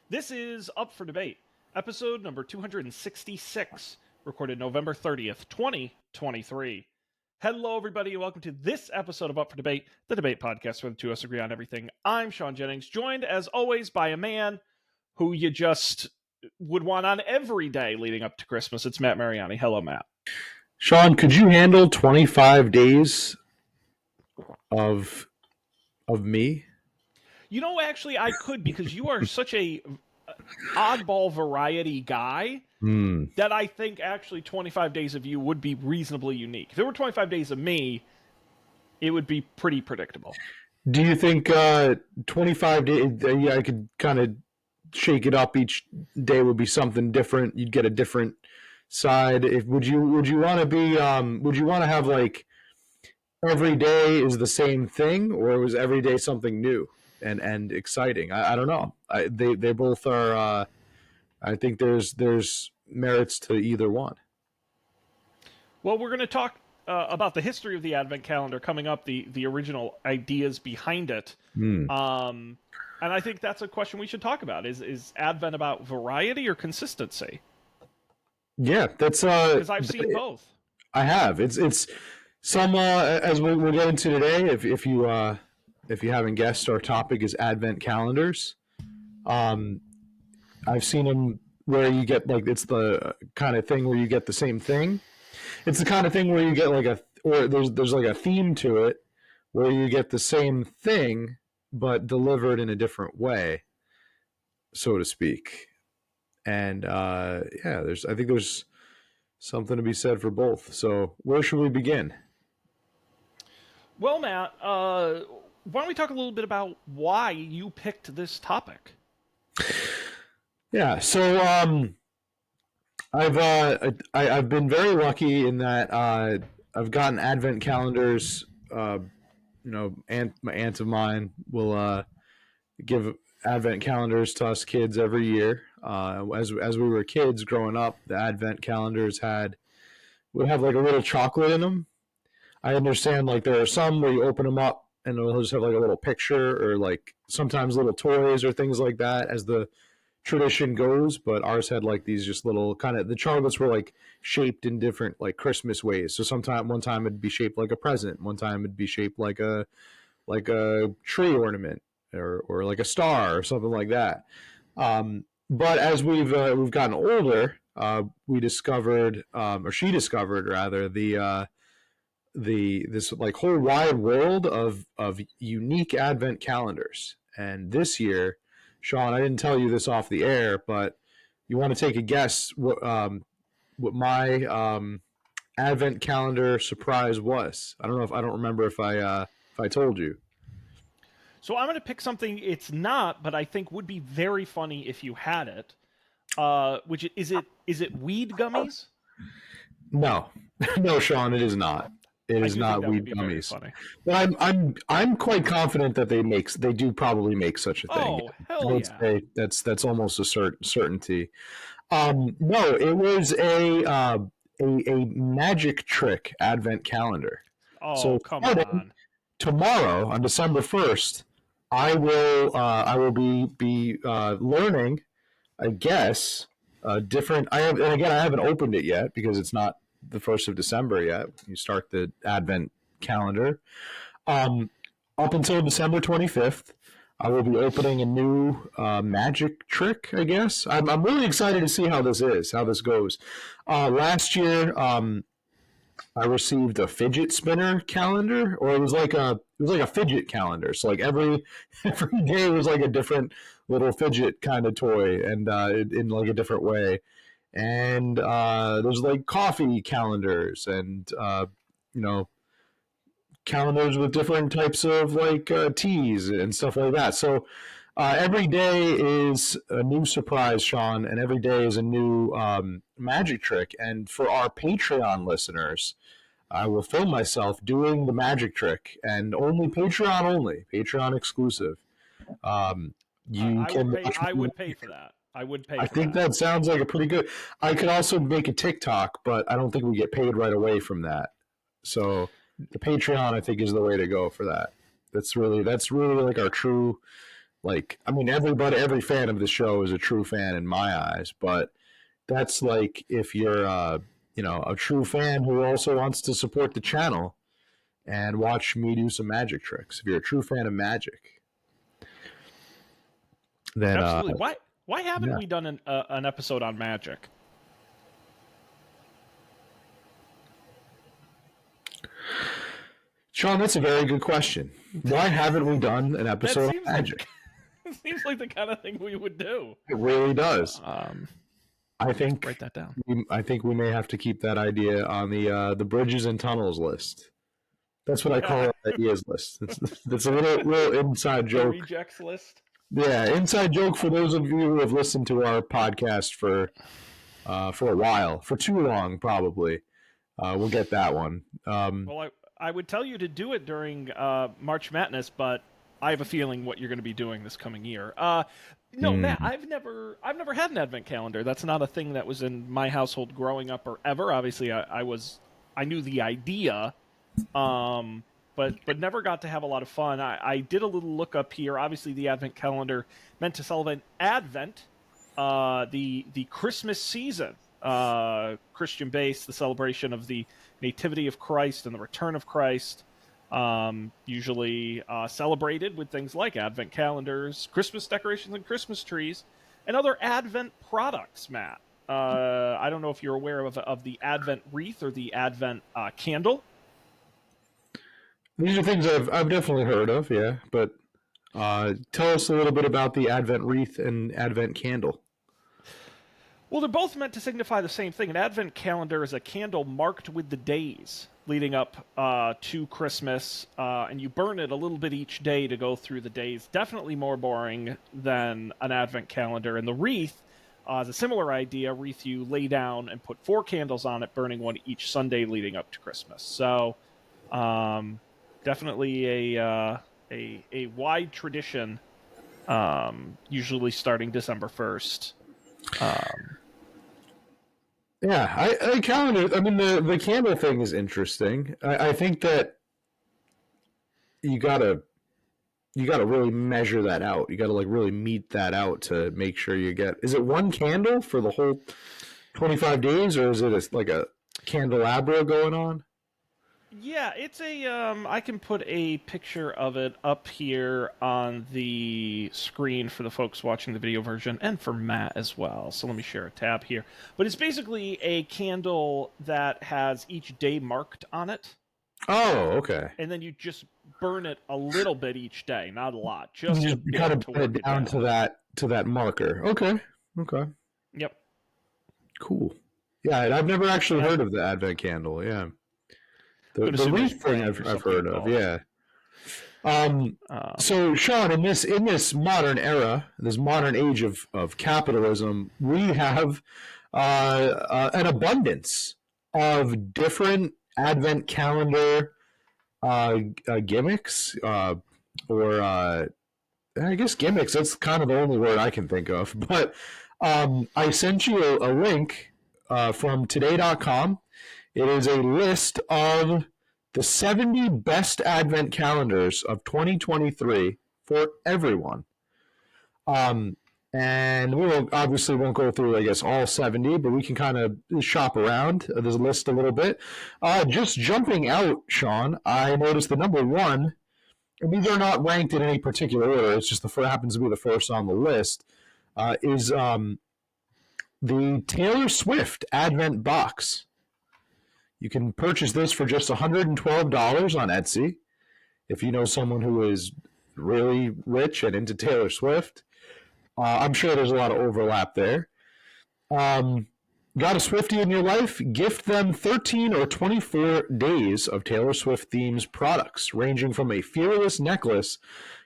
This is Up for Debate, episode number 266, recorded November 30th, 2023. Hello, everybody, and welcome to this episode of Up for Debate, the debate podcast where the two of us agree on everything. I'm Sean Jennings, joined, as always, by a man who you just would want on every day leading up to Christmas. It's Matt Mariani. Hello, Matt. Sean, could you handle 25 days of me? You know, actually, I could, because you are such a oddball variety guy that I think actually 25 days of you would be reasonably unique. If there were 25 days of me, it would be pretty predictable. Do you think 25 days, I could kind of shake it up each day would be something different? You'd get a different side. Would you want to be would you want to have like every day is the same thing, or was every day something new and exciting? I don't know. They both are I think there's merits to either one. Well, we're going to talk about the history of the Advent calendar coming up, the original ideas behind it. And I think that's a question we should talk about. Is Advent about variety or consistency? Yeah, that's because I've seen both. I have. It's some as we'll get into today. If you haven't guessed, our topic is Advent calendars. I've seen them where you get like it's the kind of thing where you get the same thing. It's the kind of thing where you get like there's like a theme to it where you get the same thing but delivered in a different way, so to speak. And I think there's something to be said for both. So where should we begin? Well, Matt, why don't we talk a little bit about why you picked this topic? Yeah, so I've been very lucky in that I've gotten Advent calendars. My aunt of mine will give Advent calendars to us kids every year. As we were kids growing up, the Advent calendars would have like a little chocolate in them. I understand like there are some where you open them up and it'll just have like a little picture or like sometimes little toys or things like that as the tradition goes, but ours had like these just little kind of the chocolates were like shaped in different like Christmas ways. So one time it'd be shaped like a present, one time it'd be shaped like a tree ornament or like a star or something like that. But as we've gotten older, we discovered, or she discovered rather, this like whole wide world of unique Advent calendars. And this year, Sean, I didn't tell you this off the air, but you want to take a guess what my Advent calendar surprise was? I don't remember if I told you. So I'm going to pick something it's not, but I think would be very funny if you had it. Which is it weed gummies? No, no, Sean, it is not. It is not weed gummies. But I'm quite confident that they do probably make such a thing. Oh, hell yeah! That's almost a certainty. No, it was a magic trick Advent calendar. Oh, so come on! Tomorrow on December 1st, I will be learning, I guess, different. I haven't opened it yet because it's not the 1st of December yet. You start the Advent calendar. Up until December 25th, I will be opening a new magic trick, I guess. I'm really excited to see how this goes. Last year, I received a fidget spinner calendar, or it was like a fidget calendar. So like every day was like a different little fidget kind of toy, and in like a different way. And there's like coffee calendars, and calendars with different types of like teas and stuff like that. So every day is a new surprise, Sean, and every day is a new magic trick. And for our Patreon listeners, I will film myself doing the magic trick, and only Patreon exclusive. I would pay for that. I think that sounds like a pretty good. I could also make a TikTok, but I don't think we get paid right away from that. So the Patreon, I think, is the way to go for that. That's really like our true like, I mean, every fan of the show is a true fan in my eyes, but that's like if you're, a true fan who also wants to support the channel and watch me do some magic tricks. If you're a true fan of magic, then Absolutely. Why haven't yeah. we done an episode on magic? Sean, that's a very good question. Why haven't we done an episode on magic? It seems like the kind of thing we would do. It really does. I think write that down. I think we may have to keep that idea on the bridges and tunnels list. That's what I call it, ideas list. It's a little inside joke. The rejects list. Yeah, inside joke for those of you who have listened to our podcast for a while, for too long probably. We'll get that one. Well, I would tell you to do it during March Madness, but I have a feeling what you're going to be doing this coming year. No, Matt, I've never had an advent calendar. That's not a thing that was in my household growing up or ever. Obviously, I knew the idea, but never got to have a lot of fun. I did a little look up here. Obviously, the advent calendar meant to celebrate Advent, the Christmas season, Christian base, the celebration of the nativity of Christ and the return of Christ. Usually celebrated with things like advent calendars, Christmas decorations and Christmas trees, and other advent products, Matt. I don't know if you're aware of the advent wreath or the advent candle. These are things I've definitely heard of, yeah. But tell us a little bit about the advent wreath and advent candle. Well, they're both meant to signify the same thing. An advent calendar is a candle marked with the days leading up to Christmas, and you burn it a little bit each day to go through the days. Definitely more boring than an advent calendar. And the wreath is a similar idea. Wreath you lay down and put 4 candles on it, burning one each Sunday leading up to Christmas. So definitely a wide tradition, usually starting December 1st. Yeah, I calendar. I mean, the candle thing is interesting. I think that you gotta really measure that out. You gotta like really meet that out to make sure you get. Is it one candle for the whole 25 days, or is it like a candelabra going on? Yeah, it's a. I can put a picture of it up here on the screen for the folks watching the video version and for Matt as well. So let me share a tab here. But it's basically a candle that has each day marked on it. Oh, okay. And then you just burn it a little bit each day, not a lot. Just you gotta put it down to that marker. Okay. Yep. Cool. Yeah, I've never actually heard of the advent candle. Yeah. The wreath thing I've heard of, yeah. So Sean, in this modern era, this modern age of capitalism, we have an abundance of different advent calendar gimmicks, or I guess gimmicks. That's kind of the only word I can think of. But I sent you a link from today.com. It is a list of the 70 best advent calendars of 2023 for everyone. And we obviously won't go through, I guess, all 70, but we can kind of shop around this list a little bit. Just jumping out, Sean, I noticed the number one, and these are not ranked in any particular order, it's just happens to be the first on the list, is the Taylor Swift Advent Box. You can purchase this for just $112 on Etsy. If you know someone who is really rich and into Taylor Swift, I'm sure there's a lot of overlap there. Got a Swiftie in your life? Gift them 13 or 24 days of Taylor Swift themes products, ranging from a Fearless necklace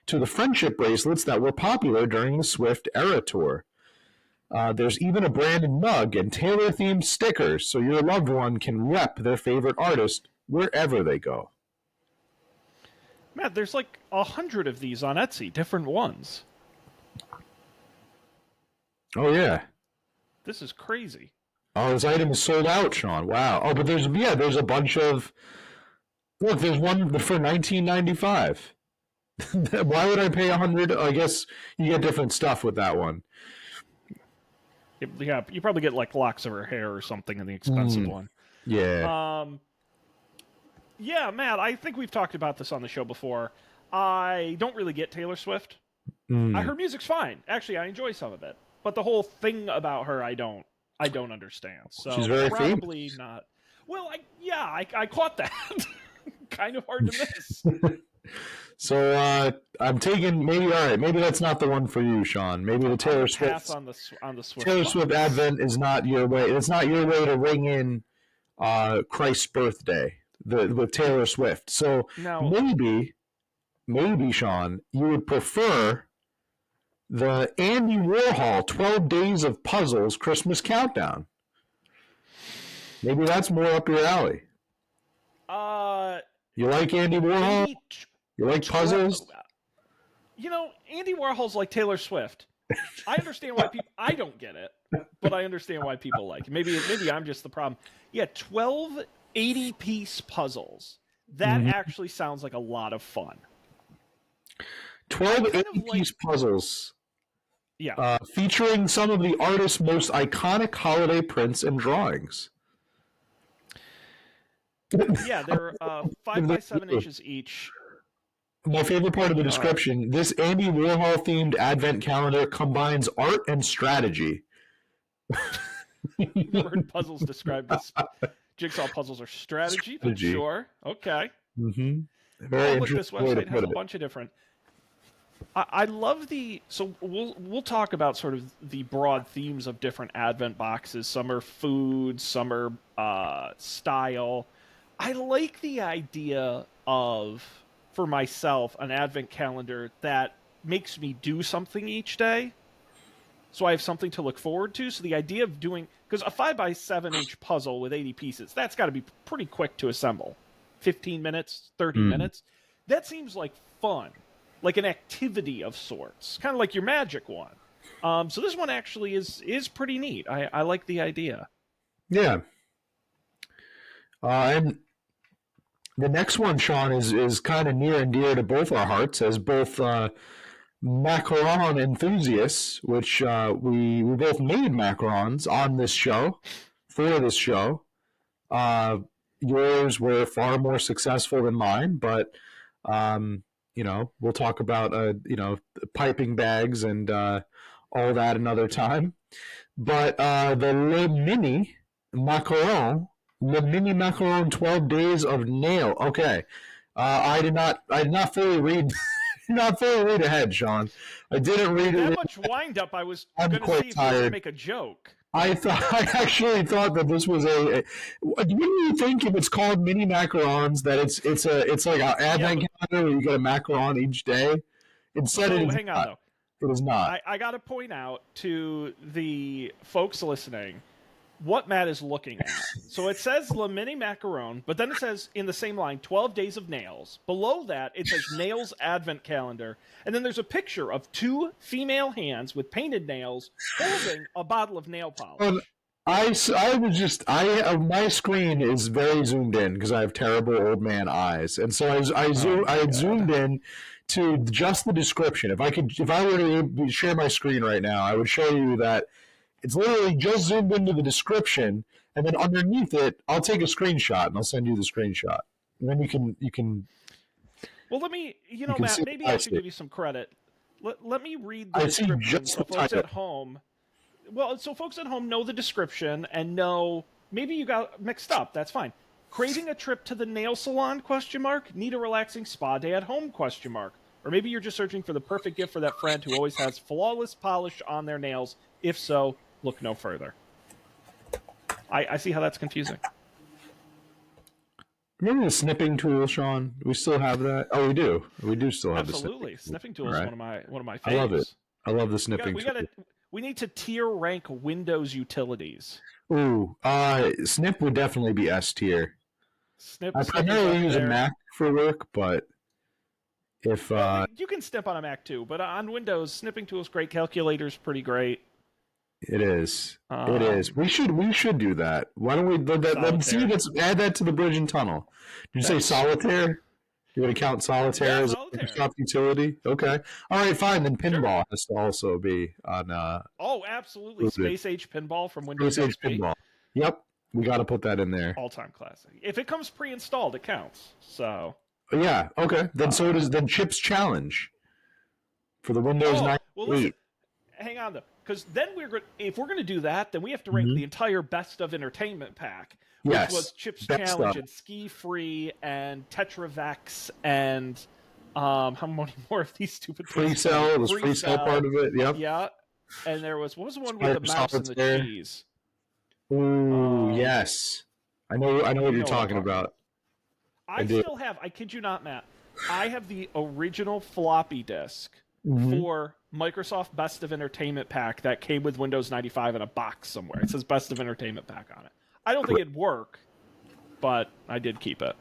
to the friendship bracelets that were popular during the Swift era tour. There's even a branded mug and Taylor-themed stickers, so your loved one can rep their favorite artist wherever they go. Matt, there's like 100 of these on Etsy, different ones. Oh, yeah. This is crazy. Oh, this item is sold out, Sean. Wow. Oh, but there's a bunch of... Look, there's one for $19.95. Why would I pay $100? I guess you get different stuff with that one. Yeah, you probably get like locks of her hair or something in the expensive one. Yeah. Yeah, Matt, I think we've talked about this on the show before. I don't really get Taylor Swift. Her music's fine. Actually, I enjoy some of it. But the whole thing about her, I don't understand. So She's very probably famous. not. Well, I caught that. Kind of hard to miss. So I'm taking maybe all right. Maybe that's not the one for you, Sean. Maybe the Taylor Swift pass on the Swift. Taylor box. Swift Advent is not your way. It's not your way to ring in Christ's birthday with Taylor Swift. So Now, maybe Sean, you would prefer the Andy Warhol 12 Days of Puzzles Christmas Countdown. Maybe that's more up your alley. You like Andy Warhol? You like puzzles? Andy Warhol's like Taylor Swift. I understand why people. I don't get it, but I understand why people like it. Maybe I'm just the problem. Yeah, 12 80-piece puzzles. That actually sounds like a lot of fun. 12 80-piece puzzles. Yeah. Featuring some of the artist's most iconic holiday prints and drawings. Yeah, they're 5 by 7 inches each. My favorite part of the description, this Andy Warhol-themed advent calendar combines art and strategy. Never heard puzzles described as jigsaw puzzles are strategy, but sure. Okay. Mm-hmm. Very interesting. This website has a bunch of different... I love the... So we'll talk about sort of the broad themes of different advent boxes. Some are food, some are style. I like the idea of, for myself, an advent calendar that makes me do something each day. So I have something to look forward to. So the idea of doing... Because a 5 by 7 inch puzzle with 80 pieces, that's got to be pretty quick to assemble. 15 minutes, 30 minutes. That seems like fun. Like an activity of sorts. Kind of like your magic one. So this one actually is pretty neat. I like the idea. Yeah. And the next one, Sean, is kind of near and dear to both our hearts, as both macaron enthusiasts, which we both made macarons on this show, for this show. Yours were far more successful than mine, but we'll talk about piping bags and all that another time. But the Le Mini Macaron 12 Days of Nail. Okay. I did not fully read ahead, Sean. I didn't read that it. Much wind up. I was going to see if you were going to make a joke. I actually thought that this was a. Wouldn't you think if it's called mini macarons that it's like an advent calendar where you get a macaron each day? Instead, hang on though. It is not. I got to point out to the folks listening what Matt is looking at. So it says Le Mini Macaron, but then it says in the same line, 12 Days of Nails. Below that, it says Nails Advent Calendar. And then there's a picture of 2 female hands with painted nails holding a bottle of nail polish. My screen is very zoomed in because I have terrible old man eyes. And so I zoomed in to just the description. If I were to share my screen right now, I would show you that it's literally just zoomed into the description, and then underneath it, I'll take a screenshot and I'll send you the screenshot. And then you can. Well, let me, Matt, maybe I should give you some credit. Let me read the description so folks at home. Well, so folks at home know the description and know maybe you got mixed up. That's fine. Craving a trip to the nail salon? ? Need a relaxing spa day at home? ? Or maybe you're just searching for the perfect gift for that friend who always has flawless polish on their nails. If so, look no further. I see how that's confusing. Remember the snipping tool, Sean? We still have that. Oh, we do. We do still have Absolutely. the snipping tool. Absolutely, snipping tool is one of my faves. I love it. I love the snipping tool. We need to tier rank Windows utilities. Ooh, Snip would definitely be S tier. I primarily use a Mac for work, but if you can snip on a Mac too, but on Windows, snipping tool is great. Calculator's pretty great. It is. It is. We should do that. Why don't we let's add that to the bridge and tunnel. Did you say solitaire? You're going to count solitaire Yeah, as a solitaire. Microsoft utility? Okay. All right, fine. Then Sure. pinball has to also be on Oh, absolutely. included. Space Age Pinball from Windows Space Age XP. pinball. Yep. We got to put that in there. All-time classic. If it comes pre-installed, it counts. So. Yeah. Okay. Then so does then Chip's Challenge for the Windows Oh, 98. well, listen. Hang on, though. Because then if we're going to do that, then we have to rank the entire Best of Entertainment pack, which Yes. was Chip's Best Challenge of. and Ski Free and Tetravex and how many more of these stupid Free things? Cell was Free Cell part of it. Yep. Yeah. And there was, what was the one with the mouse and the Solitaire. cheese? Ooh, yes. I know what you're know talking about. I still have, I kid you not, Matt, I have the original floppy disk for Microsoft Best of Entertainment pack that came with Windows 95 in a box somewhere. It says Best of Entertainment pack on it. I don't think it'd work, but I did keep it.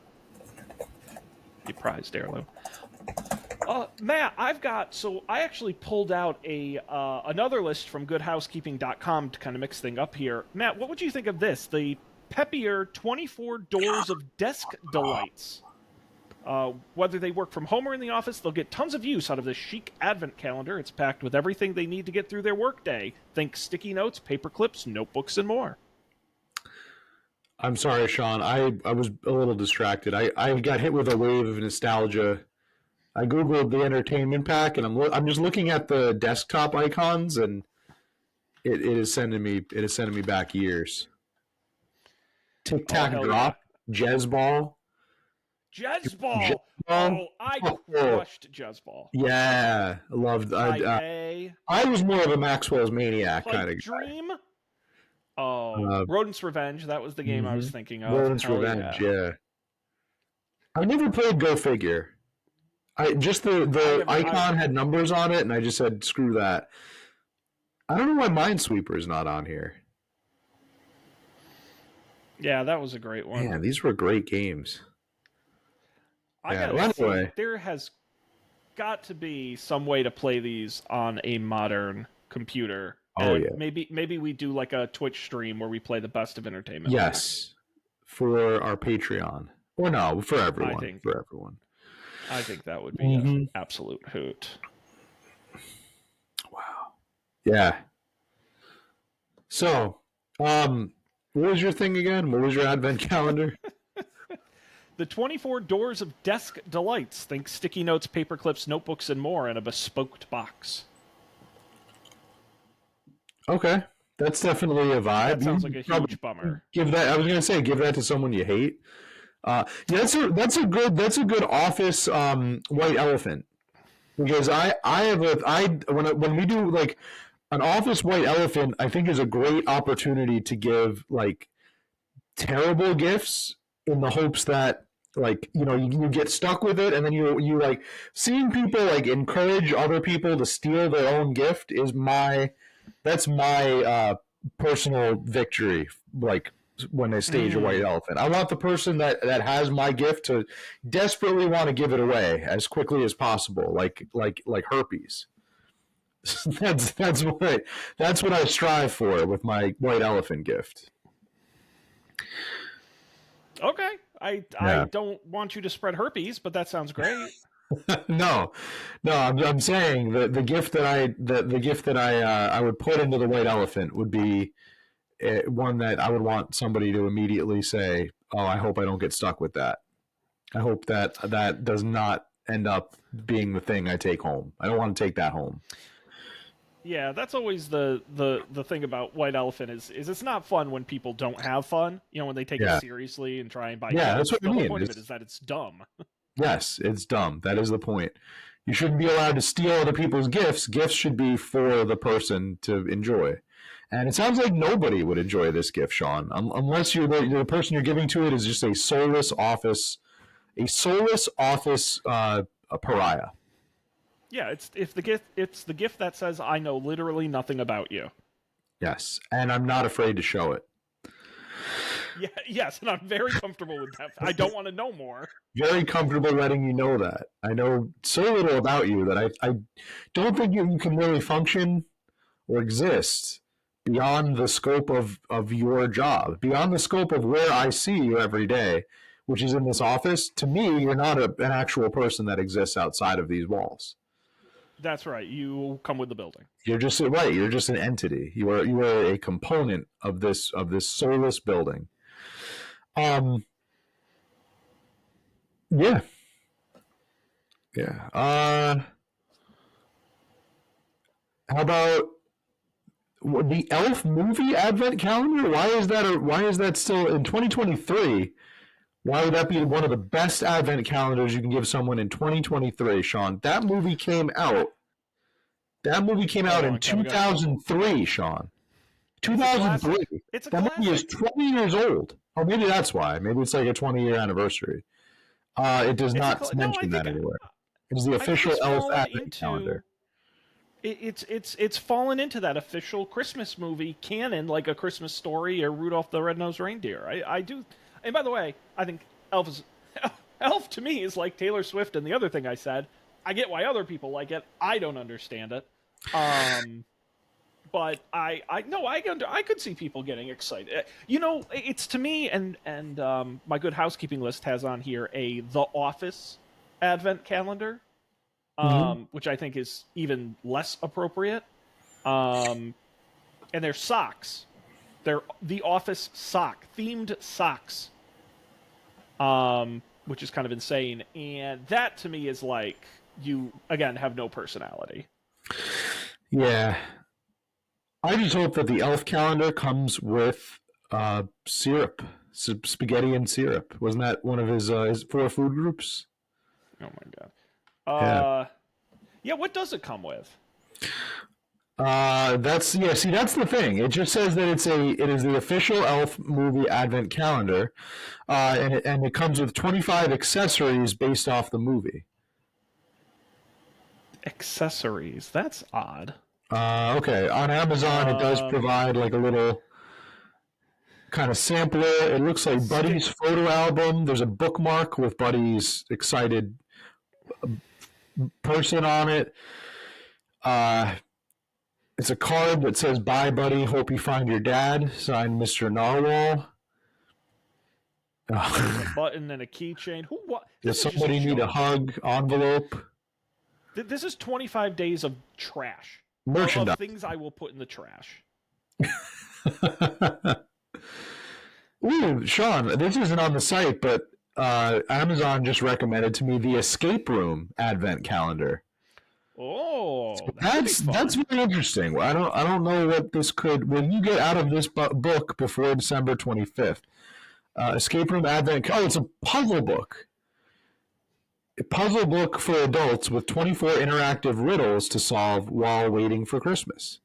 You prized heirloom. Matt, I actually pulled out another list from GoodHousekeeping.com to kind of mix things up here. Matt, what would you think of this? The Peppier 24 Doors of Desk Delights. Whether they work from home or in the office, they'll get tons of use out of this chic advent calendar. It's packed with everything they need to get through their workday. Think sticky notes, paper clips, notebooks, and more. I'm sorry, Sean. I was a little distracted. I got hit with a wave of nostalgia. I googled the entertainment pack, and I'm just looking at the desktop icons, and it is sending me back years. Tic Tac Drop, yeah. Jazzball. Jazzball. Oh, I crushed Jazzball. Yeah, I loved. I was more of a Maxwell's Maniac kind of guy. Dream. Oh, Rodent's Revenge. That was the game I was thinking of. Rodent's Revenge. Yeah. I never played Go Figure. The icon had numbers on it, and I just said screw that. I don't know why Minesweeper is not on here. Yeah, that was a great one. Yeah, these were great games. Anyway, there has got to be some way to play these on a modern computer. Oh, yeah. Maybe we do like a Twitch stream where we play the Best of Entertainment. Yes, for our Patreon. Or no, for everyone. I think that would be an absolute hoot. Wow. Yeah. So, what was your thing again? What was your advent calendar? The 24 Doors of Desk Delights. Think sticky notes, paper clips, notebooks, and more in a bespoke box. Okay. That's definitely a vibe. That sounds like a huge bummer. Give that to someone you hate. That's a good office white elephant, because when we do like an office white elephant, I think is a great opportunity to give like terrible gifts in the hopes that like you get stuck with it, and then you like seeing people like encourage other people to steal their own gift is my personal victory, like when they stage a white elephant. I want the person that has my gift to desperately want to give it away as quickly as possible, like herpes. that's what I strive for with my white elephant gift. Okay. I don't want you to spread herpes, but that sounds great. No, I'm saying the gift that I would put into the white elephant would be one that I would want somebody to immediately say, "Oh, I hope I don't get stuck with that. I hope that does not end up being the thing I take home. I don't want to take that home." Yeah, that's always the thing about white elephant is it's not fun when people don't have fun. When they take it seriously and try and buy. Yeah, that's what I mean. The whole point of it is that it's dumb. Yes, it's dumb. That is the point. You shouldn't be allowed to steal other people's gifts. Gifts should be for the person to enjoy. And it sounds like nobody would enjoy this gift, Sean, unless you're the person you're giving to it is just a soulless office a pariah. Yeah, it's the gift that says I know literally nothing about you. Yes, and I'm not afraid to show it. Yeah, yes, and I'm very comfortable with that. I don't want to know more. Very comfortable letting you know that. I know so little about you that I don't think you can really function or exist beyond the scope of your job, beyond the scope of where I see you every day, which is in this office, to me, you're not an actual person that exists outside of these walls. That's right. You come with the building. You're just right. You're just an entity. You are a component of this soulless building. Yeah. Yeah. How about the Elf movie advent calendar? Why is that still in 2023? Why would that be one of the best advent calendars you can give someone in 2023, Sean? That movie came out. That movie came out in 2003, Sean. 2003. It's a that classic. movie is 20 years old. Oh, maybe that's why. Maybe it's like a 20-year anniversary. It does not mention that anywhere. It is the official Elf advent calendar. It's fallen into that official Christmas movie canon, like A Christmas Story or Rudolph the Red-Nosed Reindeer. I do. And by the way, I think Elf to me is like Taylor Swift and the other thing I said. I get why other people like it. I don't understand it. But I could see people getting excited. It's to me, and my Good Housekeeping list has on here a The Office advent calendar, which I think is even less appropriate. And they're socks. They're The Office themed socks, which is kind of insane. And that to me is like, you again have no personality. Yeah. I just hope that the Elf calendar comes with syrup, spaghetti and syrup. Wasn't that one of his 4 food groups? Oh my god. Yeah. What does it come with? That's the thing. It just says that it is the official Elf movie advent calendar, and it comes with 25 accessories based off the movie. Accessories? That's odd. Okay. On Amazon, it does provide like a little kind of sampler. It looks like Buddy's photo album. There's a bookmark with Buddy's excited person on it. It's a card that says, "Bye, Buddy. Hope you find your dad." Signed, Mr. Narwhal. A button and a keychain. Does somebody need a hug envelope? This is 25 days of trash. Merchandise. Of things I will put in the trash. Ooh, Sean, this isn't on the site, but Amazon just recommended to me the Escape Room Advent Calendar. Oh, that's very interesting. I don't know what this could. When you get out of this book before December 25th, Escape Room Advent. Oh, it's a puzzle book. A puzzle book for adults with 24 interactive riddles to solve while waiting for Christmas.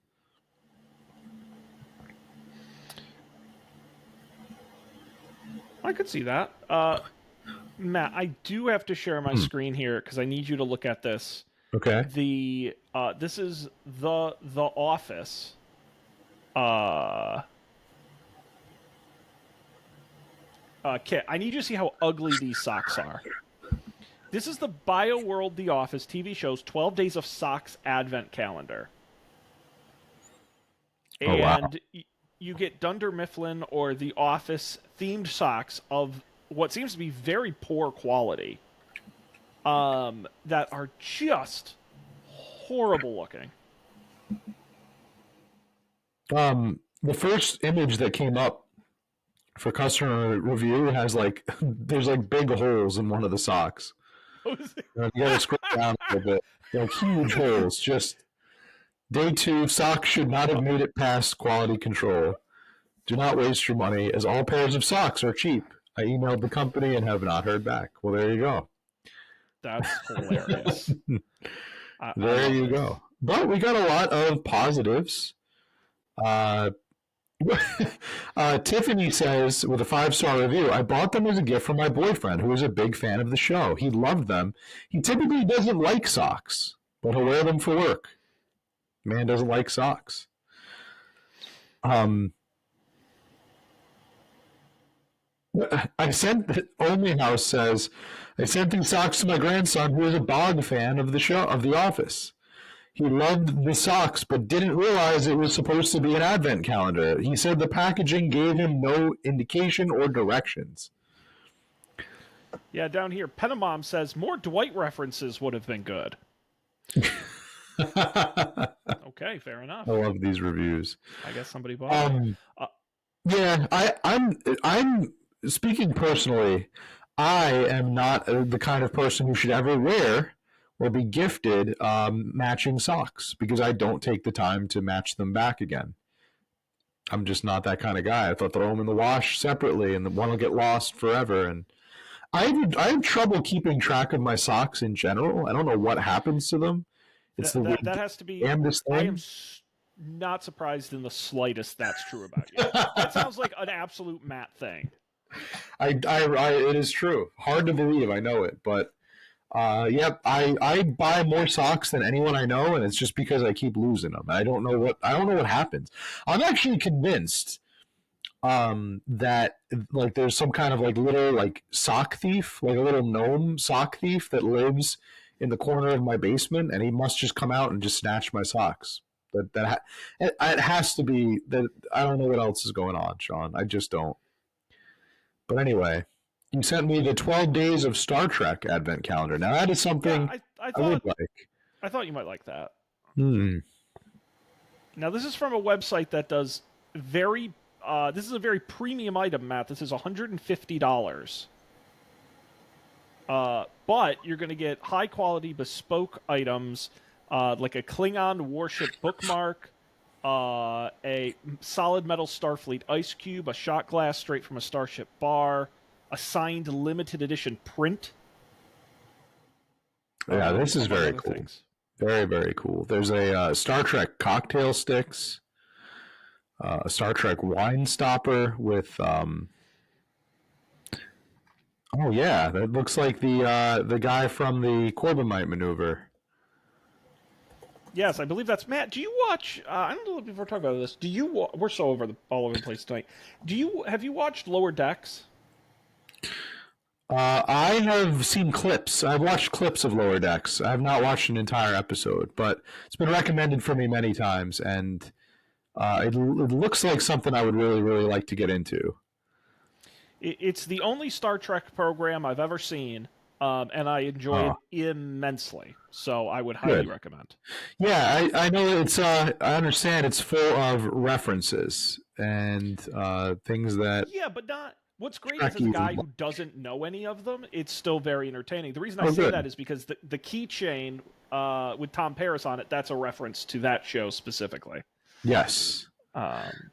I could see that. Matt, I do have to share my screen here because I need you to look at this. Okay. This is the Office. Kit, I need you to see how ugly these socks are. This is the BioWorld The Office TV show's 12 Days of Socks Advent Calendar. And wow. You get Dunder Mifflin or The Office themed socks of what seems to be very poor quality, that are just horrible looking. The first image that came up for customer review has there's big holes in one of the socks. You gotta scroll down a little bit. Huge holes. Just day 2, socks should not have made it past quality control. Do not waste your money, as all pairs of socks are cheap. I emailed the company and have not heard back. Well, there you go. That's hilarious. There you go. But we got a lot of positives. Tiffany says, with a 5-star review, I bought them as a gift for my boyfriend, who is a big fan of the show. He loved them. He typically doesn't like socks, but he'll wear them for work. Man doesn't like socks. Only House says, I sent these socks to my grandson, who is a bog fan of the show, of The Office. He loved the socks, but didn't realize it was supposed to be an advent calendar. He said the packaging gave him no indication or directions. Yeah, down here, Penamom says more Dwight references would have been good. I Okay, fair enough. love these reviews. I guess somebody bought it. Uh, Yeah, I'm speaking personally. I am not the kind of person who should ever wear or be gifted matching socks because I don't take the time to match them back again. I'm just not that kind of guy. I thought throw them in the wash separately, and the one will get lost forever. And I have trouble keeping track of my socks in general. I don't know what happens to them. It's the that has to be. damnedest I am thing. not surprised in the slightest that's true about you. That sounds like an absolute Matt thing. It is true. Hard to believe. I know it, but yep. I buy more socks than anyone I know, and it's just because I keep losing them. I don't know what happens. I'm actually convinced that like there's some kind of like little like sock thief, like a little gnome sock thief that lives in the corner of my basement, and he must just come out and just snatch my socks. It has to be that. I don't know what else is going on, Sean. I just don't. But anyway, you sent me the 12 Days of Star Trek Advent Calendar. Now that is Yeah, something I I would thought like. I thought you might like that. Hmm. Now this is from a website that does very. This is a very premium item, Matt. This is $150. But you're going to get high quality bespoke items like a Klingon warship bookmark, a solid metal Starfleet ice cube, a shot glass straight from a starship bar, a signed limited edition print. Yeah, this is among very other cool. things. Very, very cool. There's a Star Trek cocktail sticks, a Star Trek wine stopper with. Oh yeah, that looks like the guy from the Corbomite maneuver. Yes, I believe that's Matt. Do you watch? I don't know if we're talking about this. Do you? We're so all over the place tonight. Have you watched Lower Decks? I have seen clips. I've watched clips of Lower Decks. I have not watched an entire episode, but it's been recommended for me many times, and it looks like something I would really, really like to get into. It's the only Star Trek program I've ever seen, and I enjoy Oh, it immensely. So I would highly good. recommend. Yeah, I know it's. I understand it's full of references and things that Yeah, but not. What's great is as a Trekkies guy would who like. doesn't know any of them, it's still very entertaining. The reason I Oh, say that good. is because the keychain with Tom Paris on it, that's a reference to that show specifically. Yes. Um,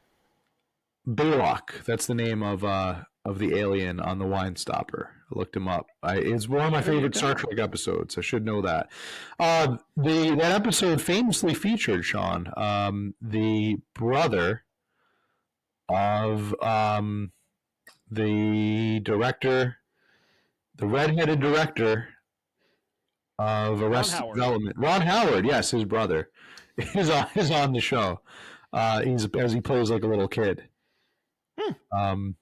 Baylock. That's the name of the alien on the wine stopper. I looked him up. It's one of my there you favorite Star go. Trek episodes. I should know that. That episode famously featured Sean, the brother of the director, the redheaded director of Ron Arrested Howard. Development. Ron Howard, yes, his brother, is on the show. He's as he plays like a little kid. Hmm. Um,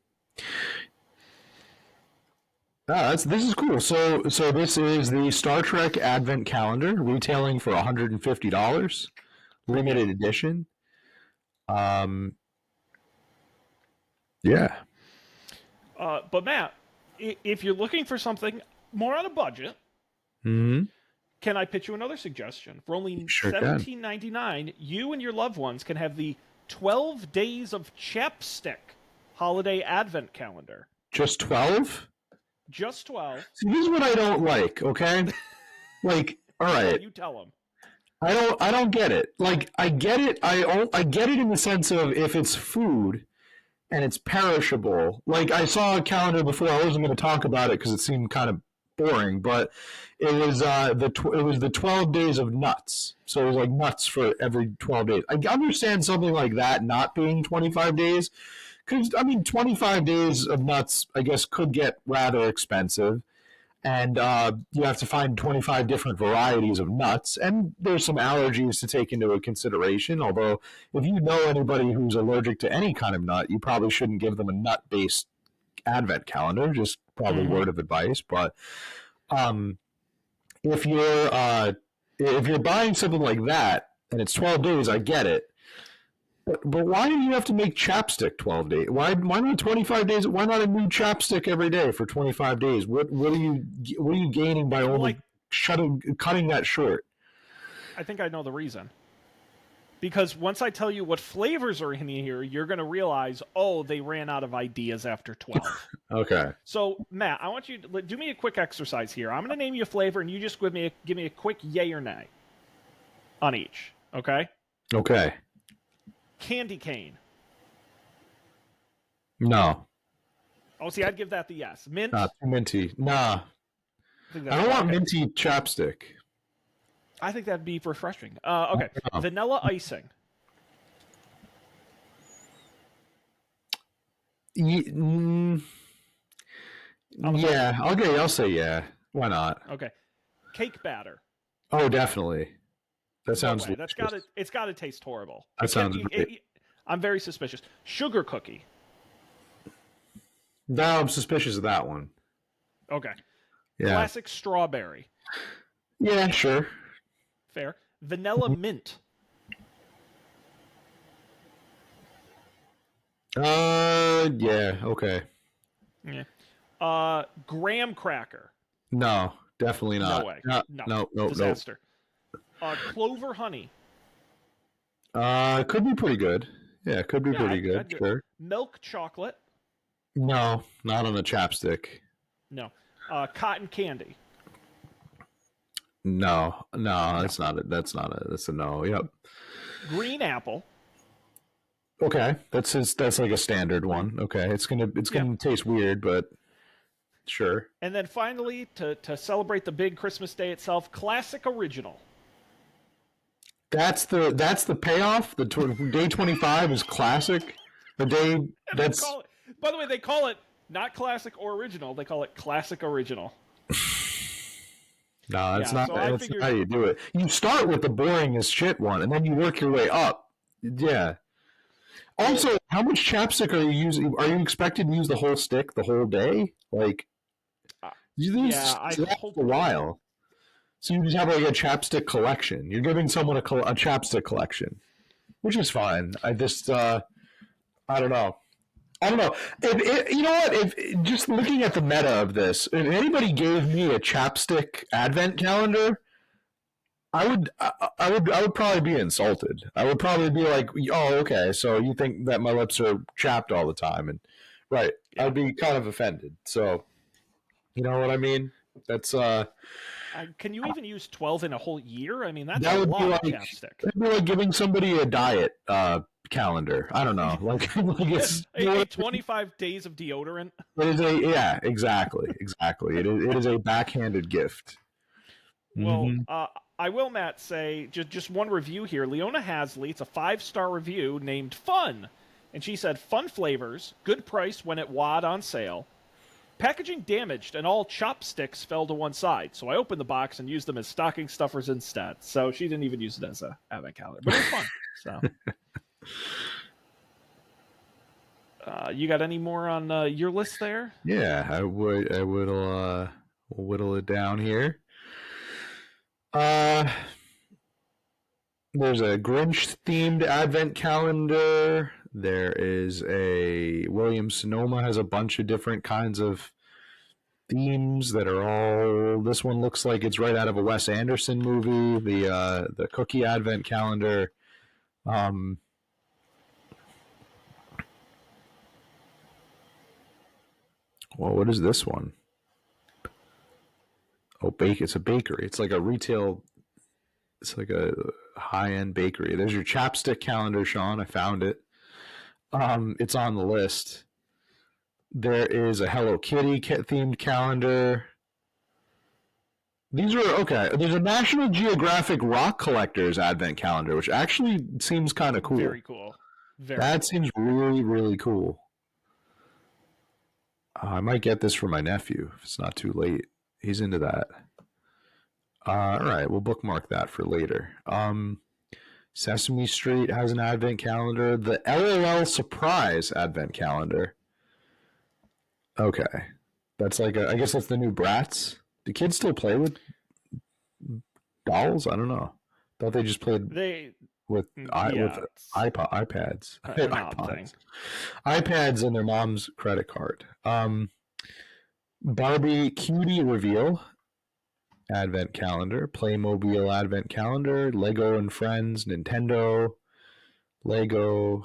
this is cool. So this is the Star Trek Advent Calendar, retailing for $150, limited Yeah. edition. Um, yeah. But Matt, if you're looking for something more on a budget, Hmm. can I pitch you another suggestion? For only Sure can. $17.99, you and your loved ones can have the 12 Days of Chapstick Holiday Advent Calendar. Just 12? Just 12. See, this is what I don't like. Okay, like, all Well, right, you tell them. I don't get it. Like, I get it. I get it in the sense of if it's food and it's perishable. Like, I saw a calendar before. I wasn't going to talk about it because it seemed kind of boring, but it was it was the 12 days of nuts. So it was like nuts for every 12 days. I understand something like that not being 25 days because I mean 25 days of nuts I guess could get rather expensive. And you have to find 25 different varieties of nuts, and there's some allergies to take into consideration. Although, if you know anybody who's allergic to any kind of nut, you probably shouldn't give them a nut-based advent calendar. Just probably Mm-hmm. word of advice. But um, if you're if you're buying something like that and it's 12 days, I get it. But why do you have to make chapstick 12 days? Why not 25 days? Why not a new chapstick every day for 25 days? What are you gaining by Well, only cutting that short? I think I know the reason. Because once I tell you what flavors are in here, you're going to realize, oh, they ran out of ideas after 12. Okay. So, Matt, I want you to do me a quick exercise here. I'm going to name you a flavor, and you just give me a quick yay or nay on each. Okay? Okay. Candy cane. No. Oh, see, I'd give that the yes. Mint. Not too minty. Nah. I I don't want okay. minty chapstick. I think that'd be refreshing. Okay. Oh. Vanilla icing. Yeah, I'll say yeah. Why not? Okay. Cake batter. Oh, definitely. That No sounds way. It's got to taste horrible. That sounds great. I'm very suspicious. Sugar cookie. No, I'm suspicious of that one. Okay. Yeah. Classic strawberry. Yeah, sure. Fair. Vanilla mint. Yeah, okay. Yeah. Graham cracker. No, definitely not. No way. No. Disaster. Clover honey. Could be pretty good. Yeah, it could be pretty good. Sure. Milk chocolate. No, not on a chapstick. No. Cotton candy. No, that's not it. That's a no. Yep. Green apple. Okay, that's like a standard one. Okay, it's gonna taste weird, but sure. And then finally, to celebrate the big Christmas day itself, classic original. That's the payoff. Day 25 is classic. The day that's. By the way, they call it not classic or original. They call it classic original. No, that's not. So that's not how you do it. You start with the boringest shit one, and then you work your way up. Yeah. Also, how much chapstick are you using? Are you expected to use the whole stick the whole day? Like, I hope a while. So you just have like a chapstick collection. You're giving someone a chapstick collection, which is fine. I just, I don't know. You know what? If just looking at the meta of this, if anybody gave me a chapstick advent calendar, I would probably be insulted. I would probably be like, "Oh, okay, so you think that my lips are chapped all the time?" And right, yeah. I'd be kind of offended. So, you know what I mean? That's can you even use 12 in a whole year? I mean, that's a lot of chapstick. It'd be like giving somebody a diet calendar. I don't know. Like it's 25 days of deodorant. It is exactly. It is a backhanded gift. Well, I will, Matt, say just one review here. Leona Hasley, it's a 5-star review named Fun. And she said, fun flavors, good price when it wad on sale. Packaging damaged and all chopsticks fell to one side. So I opened the box and used them as stocking stuffers instead. So she didn't even use it as a advent calendar. But it was fun. So you got any more on your list there? Yeah, I would whittle it down here. There's a Grinch themed advent calendar. There is a Williams Sonoma has a bunch of different kinds of themes that are all. This one looks like it's right out of a Wes Anderson movie. The cookie advent calendar. Well, what is this one? Oh, it's a bakery. It's like a retail. It's like a high-end bakery. There's your chapstick calendar, Sean. I found it. It's on the list. There is a Hello Kitty themed calendar. These are okay. There's a National Geographic Rock Collectors Advent calendar, which actually seems kind of cool. Very cool. That seems really, really cool. I might get this for my nephew if it's not too late. He's into that. All right, we'll bookmark that for later. Sesame Street has an advent calendar. The LOL Surprise advent calendar. Okay. That's like I guess that's the new Bratz. Do kids still play with dolls? I don't know. Thought they just played with Yeah, it's iPads, an odd thing. iPads, and their mom's credit card. Barbie Cutie reveal advent calendar, Playmobil advent calendar, Lego and Friends, Nintendo, Lego,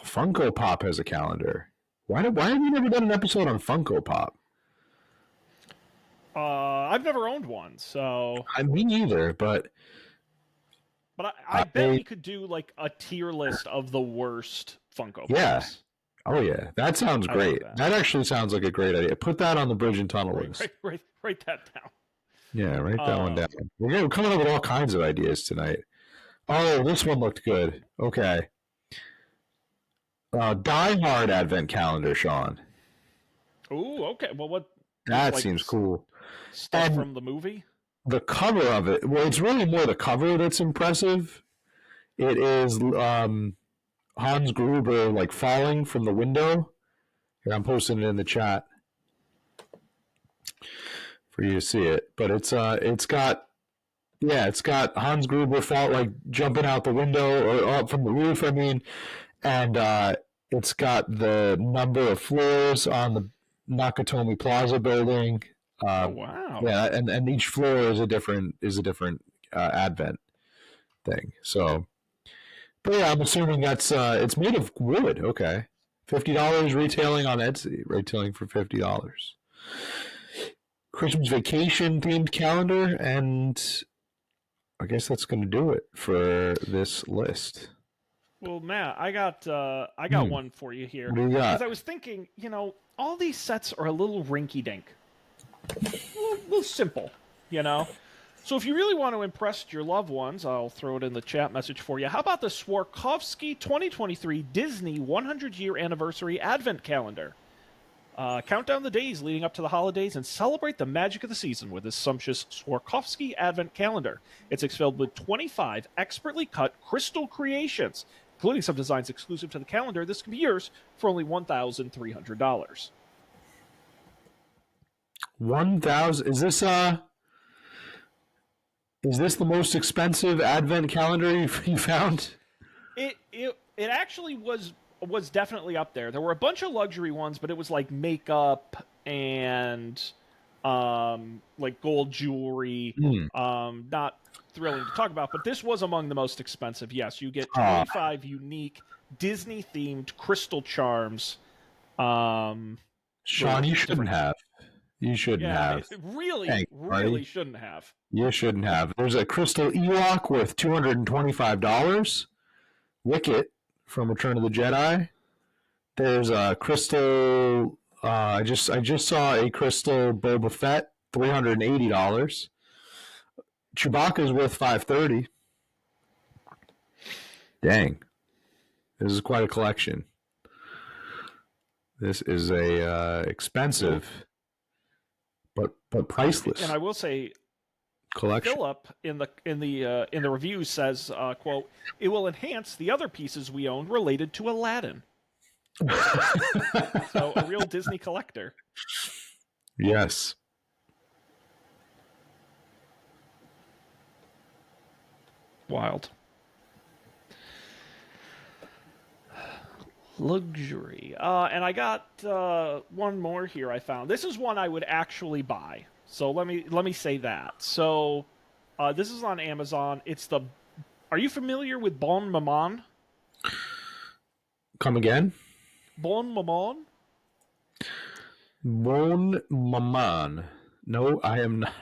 Funko Pop has a calendar. Why have we never done an episode on Funko Pop? I've never owned one, so Me neither, but I bet we could do like a tier list of the worst Funko yeah. Pops. Oh yeah, that sounds great. That actually sounds like a great idea. Put that on the Bridge and Tunnel list. Write that down. Yeah, write that one down. We're coming up with all kinds of ideas tonight. Oh, this one looked good. Okay. Die Hard advent calendar, Sean. Ooh, okay. Well, what? That like seems cool. Stuff from the movie? The cover of it, well, it's really more the cover that's impressive. It is Hans Gruber like falling from the window. Here, I'm posting it in the chat for you to see it. But it's got Hans Gruber fall like jumping out the window or up from the roof. I mean, and it's got the number of floors on the Nakatomi Plaza building. Oh wow! Yeah, and each floor is a different advent thing. So, but yeah, I'm assuming that's it's made of wood. Okay, $50 retailing on Etsy. Retailing for $50. Christmas vacation themed calendar, and I guess that's going to do it for this list. Well, Matt, I got one for you here. What do you got? Because I was thinking, all these sets are a little rinky-dink. A little simple, So if you really want to impress your loved ones, I'll throw it in the chat message for you. How about the Swarovski 2023 Disney 100-year anniversary advent calendar? Count down the days leading up to the holidays and celebrate the magic of the season with this sumptuous Swarovski advent calendar. It's filled with 25 expertly cut crystal creations, including some designs exclusive to the calendar. This can be yours for only $1,300. 1,000. Is this the most expensive advent calendar you found? It actually was definitely up there. There were a bunch of luxury ones, but it was like makeup and like gold jewelry. Not thrilling to talk about, but this was among the most expensive. Yes, you get 25 unique Disney-themed crystal charms. Sean, you shouldn't have. You shouldn't have. Really shouldn't have. You shouldn't have. There's a crystal Ewok worth $225. Wicket from Return of the Jedi. There's a crystal. I just saw a crystal Boba Fett, $380. Chewbacca's worth $530. Dang, this is quite a collection. This is a expensive, but priceless. And I will say, collection. Philip in the review says, "quote: It will enhance the other pieces we own related to Aladdin." So a real Disney collector. Yes. Wild. Luxury. And I got one more here I found. This is one I would actually buy. So let me say that. So this is on Amazon. Are you familiar with Bon Maman? Come again? Bon Maman? Bon Maman. No, I am not.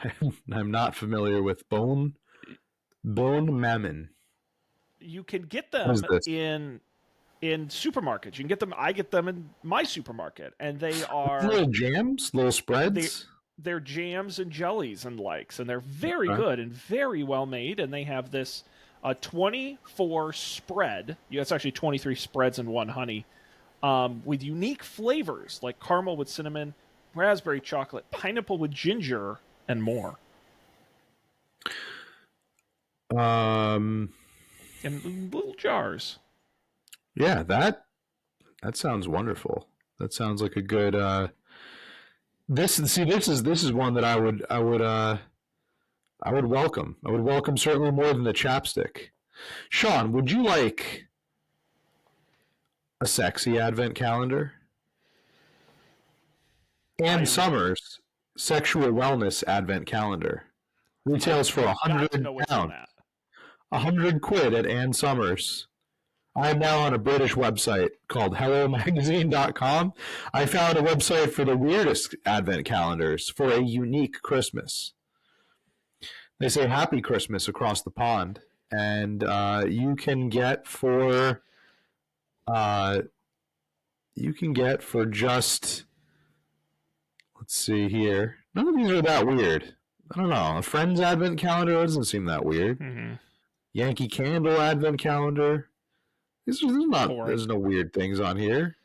I'm not familiar with Bon Mammon. You can get them in supermarkets. You can get them. I get them in my supermarket, and they are little jams, little spreads. They're jams and jellies and likes, and they're very good and very well made. And they have this 24 spread. Yeah, it's actually 23 spreads and one honey, with unique flavors like caramel with cinnamon, raspberry chocolate, pineapple with ginger, and more. In little jars. Yeah, that sounds wonderful. That sounds like a good. This is one that I would welcome. I would welcome certainly more than the chapstick. Sean, would you like a sexy advent calendar? Ann Summers Sexual Wellness Advent Calendar retails for I've got to £100. know what's in that. £100 at Ann Summers. I am now on a British website called HelloMagazine.com. I found a website for the weirdest advent calendars for a unique Christmas. They say Happy Christmas across the pond, and you can get for just, let's see here. None of these are that weird. I don't know. A Friends Advent Calendar doesn't seem that weird. Mm-hmm. Yankee Candle Advent Calendar. There's no weird things on here.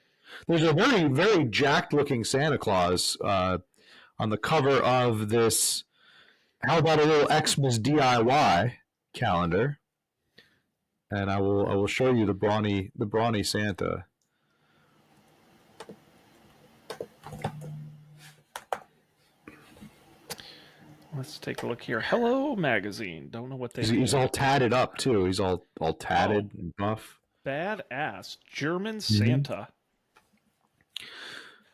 There's a very, very jacked looking Santa Claus on the cover of this. How about a little Xmas DIY calendar? And I will show you the brawny Santa. Let's take a look here. Hello Magazine. Don't know what they He's all tatted up too. He's all tatted and buff. Badass German Santa.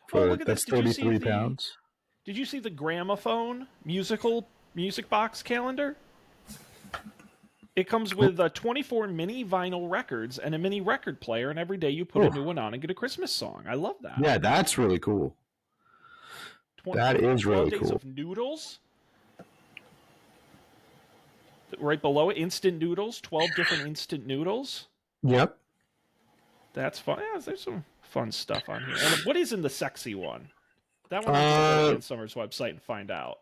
For, look at that's this. Did 33 pounds. Did you see the gramophone music box calendar? It comes with 24 mini vinyl records and a mini record player, and every day you put a new one on and get a Christmas song. I love that. Yeah, that's really cool. That is really cool. 12 days of noodles. Right below it, instant noodles. 12 different instant noodles. Yep. That's fun. Yeah, there's some fun stuff on here. And what is in the sexy one? That one, I'll go to Ann Summers' website and find out.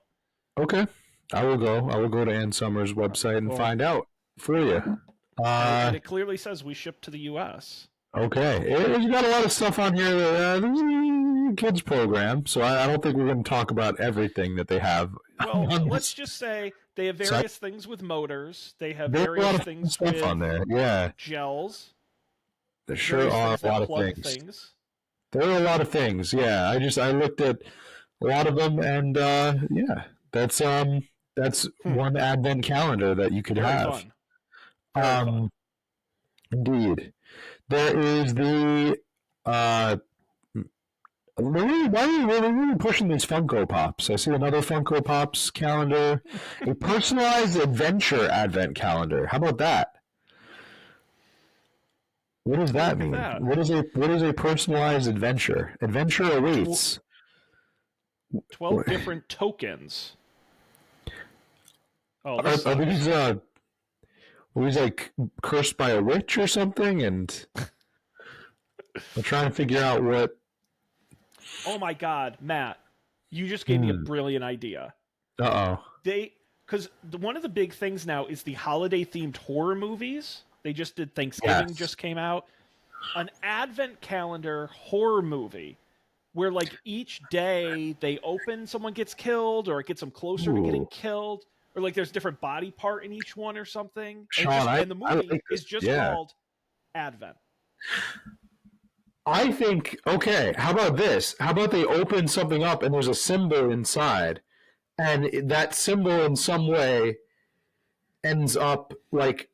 Okay. I will go to Ann Summers' website and find out for you. And it clearly says we ship to the U.S. Okay. It's got a lot of stuff on here. This is a kids program, so I don't think we're going to talk about everything that they have. Well, let's just say they have various things with motors. They have various things stuff with on there. Yeah. gels. There sure are a lot of things. There are a lot of things. Yeah. I looked at a lot of them, and yeah, that's one advent calendar that you could have. Fun. Indeed. There is the why are we pushing these Funko Pops? I see another Funko Pops calendar, a personalized adventure advent calendar. How about that? What does that mean? What is a personalized adventure? Adventure awaits. 12 different tokens. Oh, are these like cursed by a witch or something? And I'm trying to figure out what. Oh my God, Matt! You just gave me a brilliant idea. Because one of the big things now is the holiday-themed horror movies. They just did Thanksgiving, just came out. An advent calendar horror movie where, like, each day they open, someone gets killed, or it gets them closer to getting killed, or like there's different body part in each one or something. Sean, and the movie is just called Advent. I think, okay, how about this? How about they open something up and there's a symbol inside, and that symbol in some way ends up like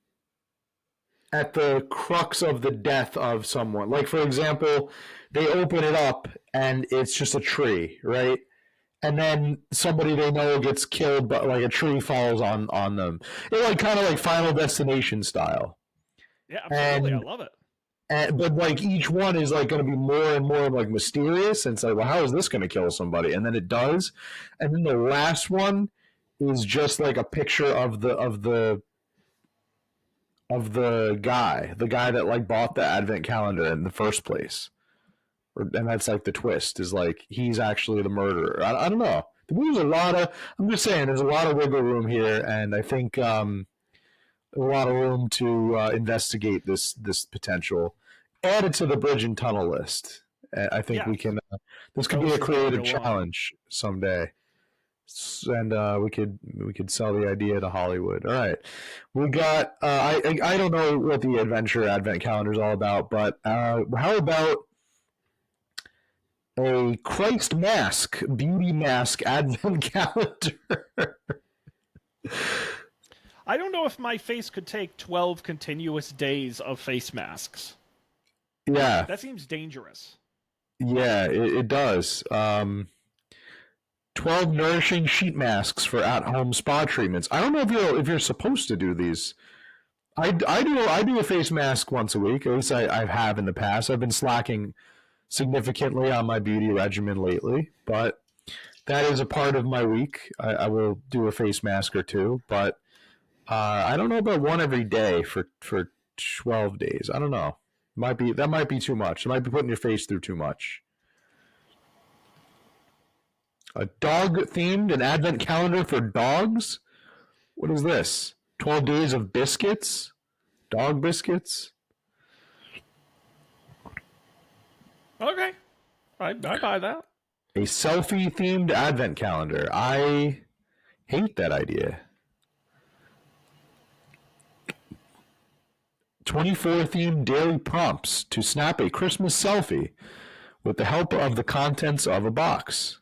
at the crux of the death of someone. Like, for example, they open it up and it's just a tree, right? And then somebody they know gets killed, but like a tree falls on them. It's like kind of like Final Destination style. Yeah, absolutely. I love it. But like each one is like going to be more and more like mysterious, and it's like, well, how is this going to kill somebody? And then it does, and then the last one is just like a picture of the guy that like bought the advent calendar in the first place, and that's like the twist is like he's actually the murderer. I don't know. There's a lot of. I'm just saying, there's a lot of wiggle room here, and I think a lot of room to investigate this potential. Add it to the bridge and tunnel list. I think we can. This could be a creative challenge someday, and we could sell the idea to Hollywood. All right, we got. I don't know what the adventure advent calendar is all about, but how about a Christ mask, beauty mask advent calendar? I don't know if my face could take 12 continuous days of face masks. Yeah, That seems dangerous. yeah, it does. 12 nourishing sheet masks for at-home spa treatments. I don't know if you're supposed to do these. I do a face mask once a week. At least I have in the past. I've been slacking significantly on my beauty regimen lately, but that is a part of my week. I will do a face mask or two, but I don't know about one every day for 12 days. I don't know. That might be too much. It might be putting your face through too much. A dog themed an advent calendar for dogs? What is this? 12 days of biscuits? Dog biscuits? Okay. I buy that. A selfie themed advent calendar. I hate that idea. 24 themed daily prompts to snap a Christmas selfie with the help of the contents of a box.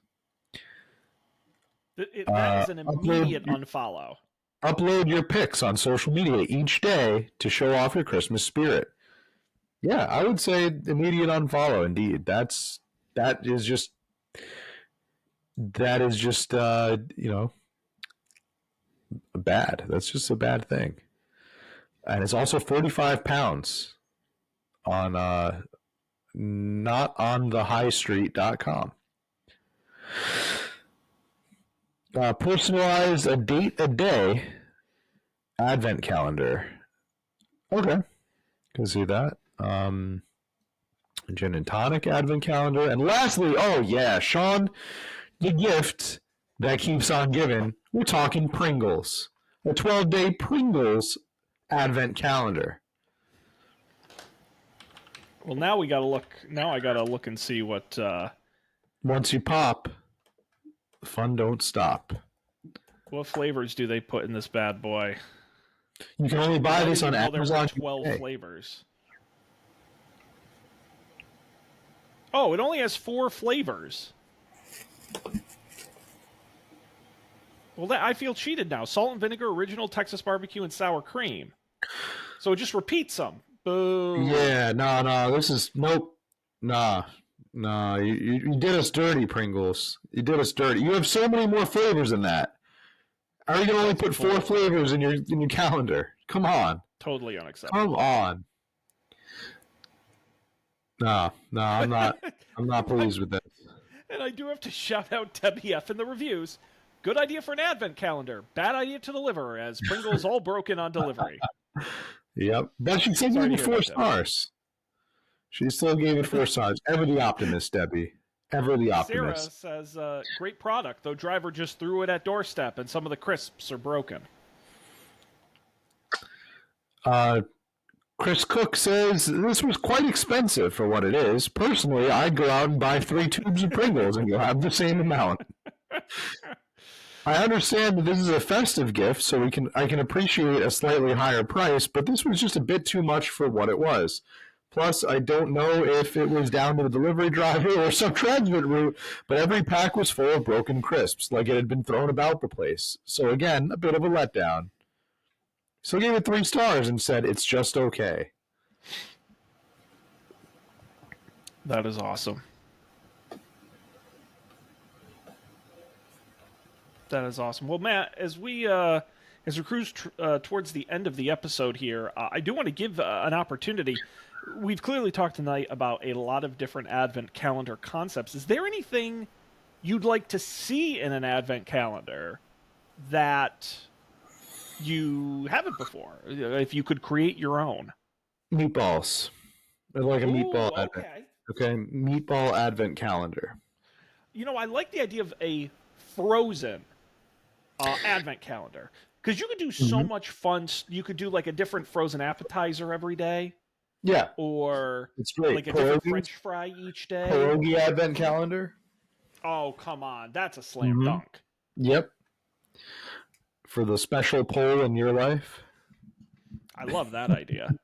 That is an immediate unfollow. Upload your pics on social media each day to show off your Christmas spirit. Yeah, I would say immediate unfollow. Indeed, that is just bad. That's just a bad thing. And it's also 45 pounds on notonthehighstreet.com. Personalize a date a day advent calendar. Okay, can see that. Gin and tonic advent calendar. And lastly, oh yeah, Sean, the gift that keeps on giving. We're talking Pringles. A 12-day Pringles advent calendar. Well, now we gotta look. Now I gotta look and see what. Once you pop, fun don't stop. What flavors do they put in this bad boy? You can only buy this on Amazon. 12 flavors. Oh, it only has 4 flavors. Well, I feel cheated now. Salt and vinegar, original Texas barbecue, and sour cream. So it just repeats them. Boo. Yeah, no. This is nope. Nah. You did us dirty, Pringles. You did us dirty. You have so many more flavors than that. How are you gonna only put 4 flavors in your calendar? Come on. Totally unacceptable. Come on. No, I'm not. I'm not pleased with this. And I do have to shout out Debbie F in the reviews. Good idea for an advent calendar. Bad idea to deliver, as Pringles all broken on delivery. Yep, but she still gave it 4 stars. She still gave it 4 stars. Ever the optimist, Debbie. Ever the optimist. Sarah says, great product, though driver just threw it at doorstep and some of the crisps are broken. Chris Cook says, this was quite expensive for what it is. Personally, I'd go out and buy 3 tubes of Pringles and you'll have the same amount. I understand that this is a festive gift, so I can appreciate a slightly higher price, but this was just a bit too much for what it was. Plus, I don't know if it was down to the delivery driver or some transit route, but every pack was full of broken crisps, like it had been thrown about the place. So again, a bit of a letdown. So I gave it 3 stars and said it's just okay. That is awesome. That is awesome. Well, Matt, as we cruise towards the end of the episode here, I do want to give an opportunity. We've clearly talked tonight about a lot of different Advent calendar concepts. Is there anything you'd like to see in an Advent calendar that you haven't before? If you could create your own. Meatballs. I'd like a meatball okay. advent. Okay, meatball advent calendar. You know, I like the idea of a frozen advent calendar, because you could do so much fun. You could do like a different frozen appetizer every day. Yeah, or it's great. Like a different French fry each day. Pierogi advent calendar. Oh, come on, that's a slam dunk. Yep. For the special poll in your life. I love that idea.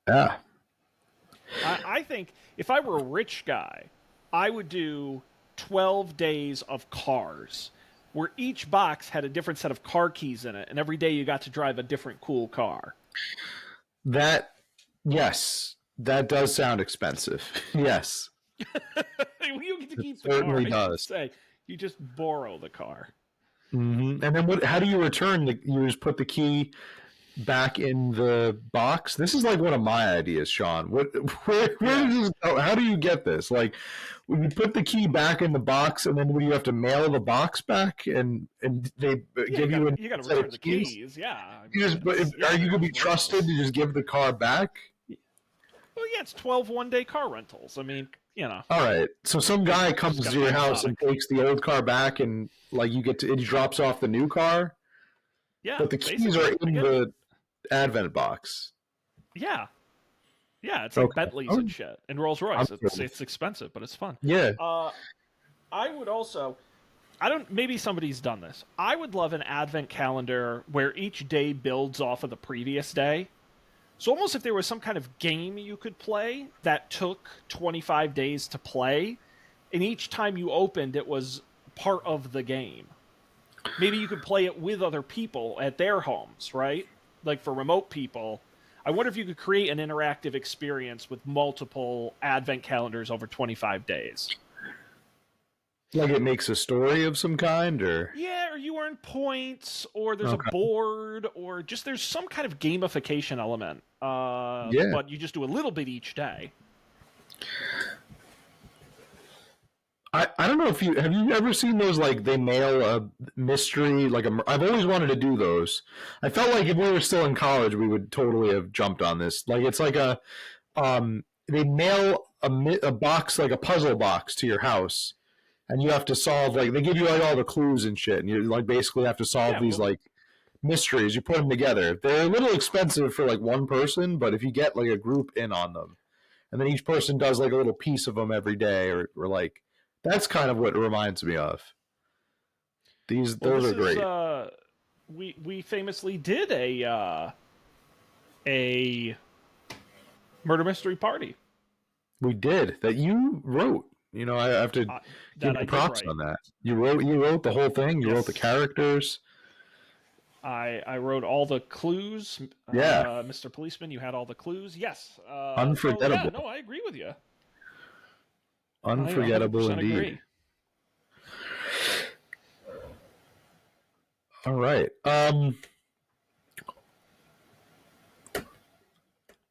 Yeah. I think if I were a rich guy, I would do 12 days of Cars. where each box had a different set of car keys in it, and every day you got to drive a different cool car. Yes, that does sound expensive. Yes, You get to it keep the car. certainly I should does. say, you just borrow the car. And then what? How do you return you just put the key back in the box? This is like one of my ideas, Sean. Where Yeah. does this go? How do you get this? Like, when you put the key back in the box, and then would you have to mail the box back, and they Yeah, give you a you got to set of return the keys? keys. Yeah, I You mean, just, are you they're going to be just trusted rentals. to just give the car back? Well, yeah, it's 12 one-day car rentals. I mean, All right. So some guy you just comes got to to be your house and methodic. takes the old car back, and like he drops off the new car, Yeah, but the keys are basically. in Again, the Advent box. yeah, yeah, it's like Okay. Bentleys Oh, and shit and Rolls I'm Royce. cool. It's expensive, but it's fun. Yeah. Uh, I would also, I don't. Maybe somebody's done this. I would love an advent calendar where each day builds off of the previous day. So almost if there was some kind of game you could play that took 25 days to play, and each time you opened, it was part of the game. Maybe you could play it with other people at their homes, right? Like for remote people. I wonder if you could create an interactive experience with multiple advent calendars over 25 days. Like it makes a story of some kind, or Yeah, or you earn points, or there's a okay. board, or just there's some kind of gamification element. Yeah. But you just do a little bit each day. I don't know if have you ever seen those, like they mail a mystery, like I've always wanted to do those. I felt like if we were still in college we would totally have jumped on this. Like it's like they mail a box, like a puzzle box, to your house, and you have to solve, like they give you like all the clues and shit, and you like basically have to solve Yeah, these well, like mysteries. You put them together. They're a little expensive for like one person, but if you get like a group in on them, and then each person does like a little piece of them every day, or like that's kind of what it reminds me of. Those this are is great. we famously did a murder mystery party We did that you wrote. You know, I have to give that I you did props write. on that. You wrote the whole thing. You wrote the Yes, characters. I wrote all the clues. Yeah, Mr. Policeman, you had all the clues. Yes. So yeah, unforgettable, no, I agree with you. I unforgettable 100% indeed. agree. All right.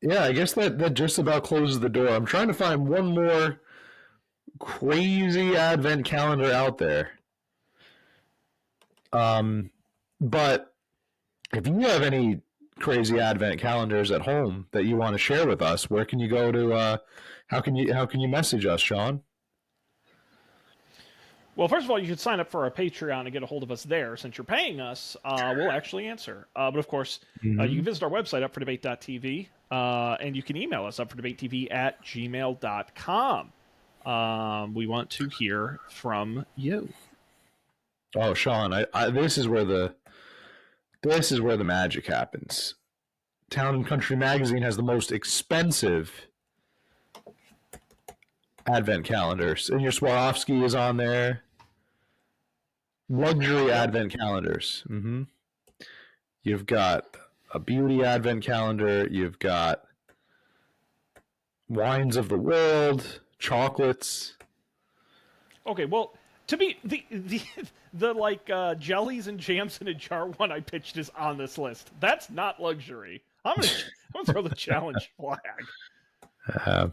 Yeah, I guess that just about closes the door. I'm trying to find one more crazy advent calendar out there. But if you have any crazy advent calendars at home that you want to share with us, where can you go to? How can you message us, Sean? Well, first of all, you should sign up for our Patreon and get a hold of us there. Since you're paying us, we'll actually answer. But of course, you can Mm-hmm. visit our website, upfordebate.tv, and you can email us, upfordebate.tv at gmail.com. We want to hear from you. Oh, Sean, this is where the magic happens. Town and Country Magazine has the most expensive advent calendars, and your Swarovski is on there. Luxury Yep. advent calendars. You've got a beauty advent calendar. You've got wines of the world, chocolates. Okay, well, to be the like jellies and jams in a jar one I pitched is on this list. That's not luxury. I'm gonna throw the challenge flag. Uh,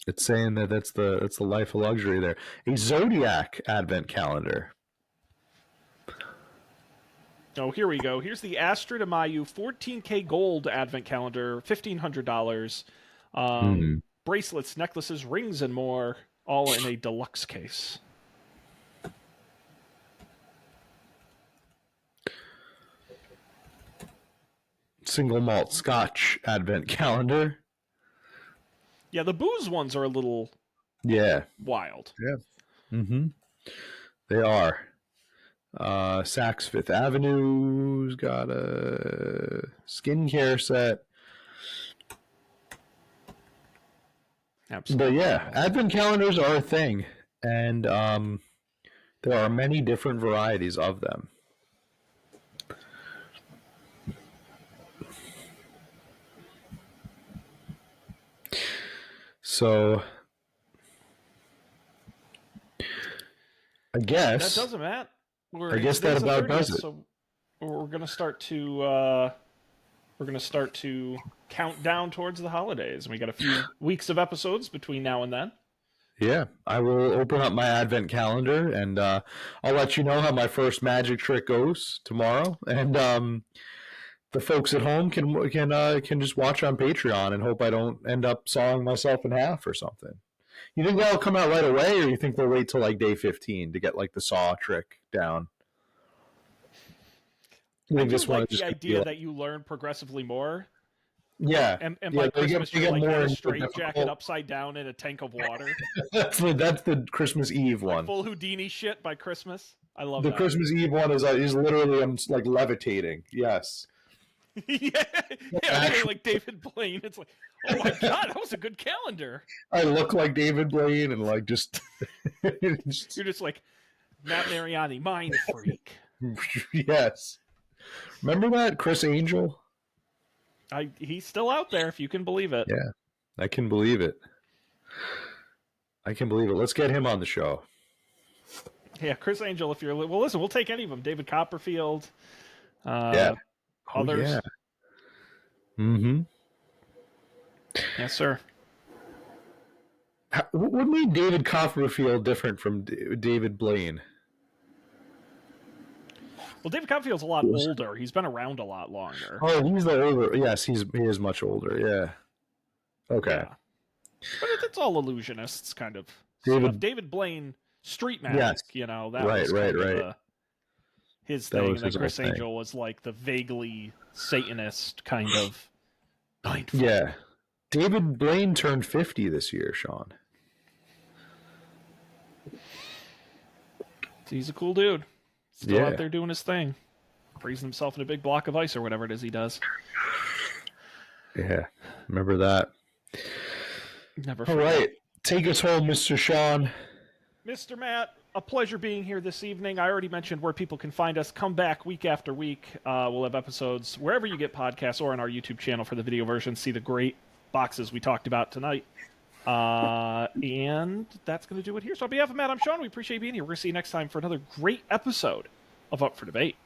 it's saying that that's the life of luxury there. A zodiac advent calendar. Oh, here we go. Here's the Astra de Mayu 14K gold advent calendar, $1,500. Hmm. Bracelets, necklaces, rings, and more, all in a deluxe case. Single malt Scotch advent calendar. Yeah, the booze ones are a little Yeah. wild. Yeah. Mm-hmm. They are. Saks Fifth Avenue's got a skincare set. Absolutely But yeah, wild. advent calendars are a thing. And There are many different varieties of them. So I That guess does it, Matt. I guess that Today's the about 30th, does it. so we're gonna start to count down towards the holidays. We got a few weeks of episodes between now and then. Yeah, I will open up my advent calendar and I'll let you know how my first magic trick goes tomorrow. And the folks at home can just watch on Patreon and hope I don't end up sawing myself in half or something. You think that'll come out right away, or you think they'll wait till like day 15 to get like the saw trick down? You I think do this one like is just the going to be idea like, that you learn progressively more, yeah, and yeah, by Christmas they you're get like more in a into the straight jacket difficult. upside down in a tank of water, That's the Christmas Eve like one. full Houdini shit by Christmas. I love The that. Christmas Eve one is literally I'm like levitating. Yes. Yeah, yeah, you're Actually, like David Blaine. It's like, oh my god, that was a good calendar. I look like David Blaine and like just, You're just like Matt Mariani, mind freak. yes. Remember that Chris Angel? He's still out there if you can believe it. Yeah, I can believe it. I can believe it. Let's get him on the show. Yeah, Chris Angel. If you're well, listen, we'll take any of them. David Copperfield, Yeah. uh, Oh others. yeah. Mm-hmm. Yes, sir. What made David Copperfield different from David Blaine? Well, David Copperfield's a lot older. He's been around a lot longer. Oh, he's the older. Yes, he is much older. Yeah. Okay. Yeah, but it's all illusionists kind of stuff. David. David Blaine, street magic. Yes. You know that Right. was Right. kind of Right. his That thing, was and then his Chris whole thing. Angel was like the vaguely Satanist kind of mindful. Yeah. David Blaine turned 50 this year, Sean. He's a cool dude. Still Yeah. out there doing his thing, freezing himself in a big block of ice or whatever it is he does. Yeah. Remember that. Never All forget. right. Take us home, Mr. Sean. Mr. Matt, a pleasure being here this evening. I already mentioned where people can find us. Come back week after week. We'll have episodes wherever you get podcasts or on our YouTube channel for the video version. See the great boxes we talked about tonight. And that's going to do it here. So on behalf of Matt, I'm Sean. We appreciate you being here. We're going to see you next time for another great episode of Up for Debate.